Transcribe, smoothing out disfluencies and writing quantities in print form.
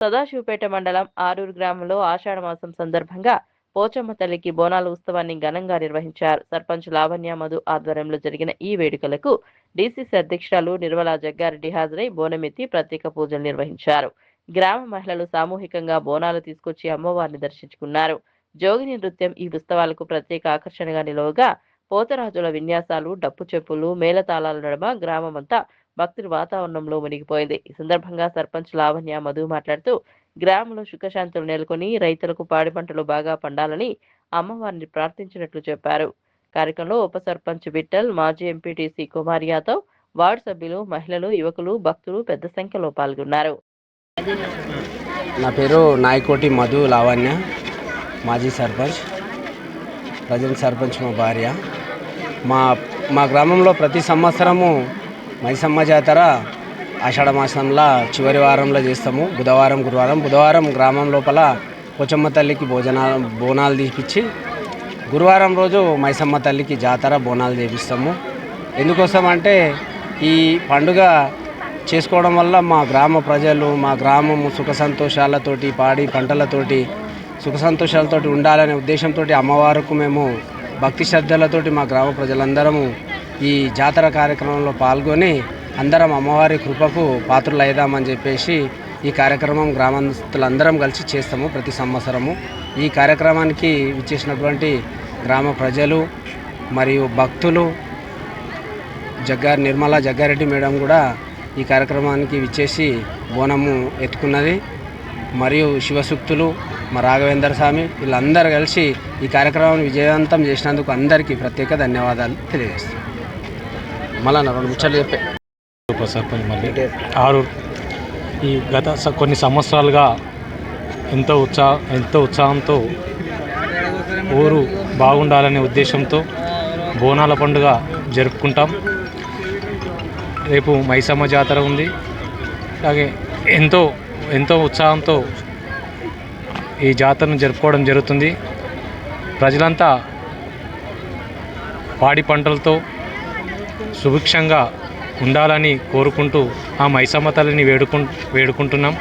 సదాశివపేట మండలం ఆరూరు గ్రామంలో ఆషాఢమాసం సందర్భంగా పోచమ్మ తల్లికి బోనాల ఉత్సవాన్ని ఘనంగా నిర్వహించారు. సర్పంచ్ లావణ్య మధు ఆధ్వర్యంలో జరిగిన ఈ వేడుకలకు డీసీసీ అధ్యక్షురాలు నిర్మలా జగ్గారెడ్డి హాజరై బోనమెత్తి ప్రత్యేక పూజలు నిర్వహించారు. గ్రామ మహిళలు సామూహికంగా బోనాలు తీసుకొచ్చి అమ్మవారిని దర్శించుకున్నారు. జోగిని నృత్యం ఈ ఉత్సవాలకు ప్రత్యేక ఆకర్షణగా నిలవగా పోతరాజుల విన్యాసాలు, డప్పు చెప్పులు, మేళతాళాల నడుమ గ్రామమంతా భక్తుల వాతావరణంలో మునిగిపోయింది. ఈ సందర్భంగా సర్పంచ్ లావణ్య మధు మాట్లాడుతూ గ్రామంలో సుఖశాంతులు నెలకొని రైతులకు పాడి పంటలు బాగా పండాలని అమ్మవారిని ప్రార్థించినట్లు చెప్పారు. కార్యక్రమంలో ఉప సర్పంచ్ విఠల్, మాజీ ఎంపీటీసీ కుమార్ యాదవ్, వార్డు సభ్యులు, మహిళలు, యువకులు, భక్తులు పెద్ద సంఖ్యలో పాల్గొన్నారు. నా పేరు నాయకోటి మధు లావణ్య, మాజీ సర్పంచ్, ప్రజెంట్ సర్పంచ్ మా భార్య. మా గ్రామంలో ప్రతి సంవత్సరము మైసమ్మ జాతర ఆషాఢ మాసంలో చివరి వారంలో చేస్తాము. బుధవారం, గురువారం. బుధవారం గ్రామం లోపల పోచమ్మ తల్లికి బోనాలు తీపిచ్చి గురువారం రోజు మైసమ్మ తల్లికి జాతర బోనాలు చేపిస్తాము. ఎందుకోసం అంటే ఈ పండుగ చేసుకోవడం వల్ల మా గ్రామ ప్రజలు, మా గ్రామము సుఖ సంతోషాలతోటి, పాడి పంటలతోటి సుఖ సంతోషాలతోటి ఉండాలనే ఉద్దేశంతో అమ్మవారికి మేము భక్తి శ్రద్ధలతోటి మా గ్రామ ప్రజలందరము ఈ జాతర కార్యక్రమంలో పాల్గొని అందరం అమ్మవారి కృపకు పాత్రలు అయిదామని చెప్పేసి ఈ కార్యక్రమం గ్రామస్తులందరం కలిసి చేస్తాము ప్రతి సంవత్సరము. ఈ కార్యక్రమానికి విచ్చేసినటువంటి గ్రామ ప్రజలు మరియు భక్తులు, నిర్మలా జగ్గారెడ్డి మేడం కూడా ఈ కార్యక్రమానికి విచ్చేసి బోనము ఎత్తుకున్నది. మరియు శివసూక్తులు, మా రాఘవేంద్ర స్వామి వీళ్ళందరూ కలిసి ఈ కార్యక్రమాన్ని విజయవంతం చేసినందుకు అందరికీ ప్రత్యేక ధన్యవాదాలు తెలియజేస్తాం. మళ్ళా రెండు ముచ్చట్లు చెప్పే ఉప సర్పంచ్ మళ్ళీ ఆరూరు. ఈ గత కొన్ని సంవత్సరాలుగా ఎంతో ఉత్సాహంతో ఊరు బాగుండాలనే ఉద్దేశంతో బోనాల పండుగ జరుపుకుంటాం. రేపు మైసమ్మ జాతర ఉంది. అలాగే ఎంతో ఉత్సాహంతో ఈ జాతరను జరుపుకోవడం జరుగుతుంది. ప్రజలంతా పాడి పంటలతో సుభిక్షంగా ఉండాలని కోరుకుంటూ ఆ మైసమ్మ తల్లిని వేడుకుంటున్నాం.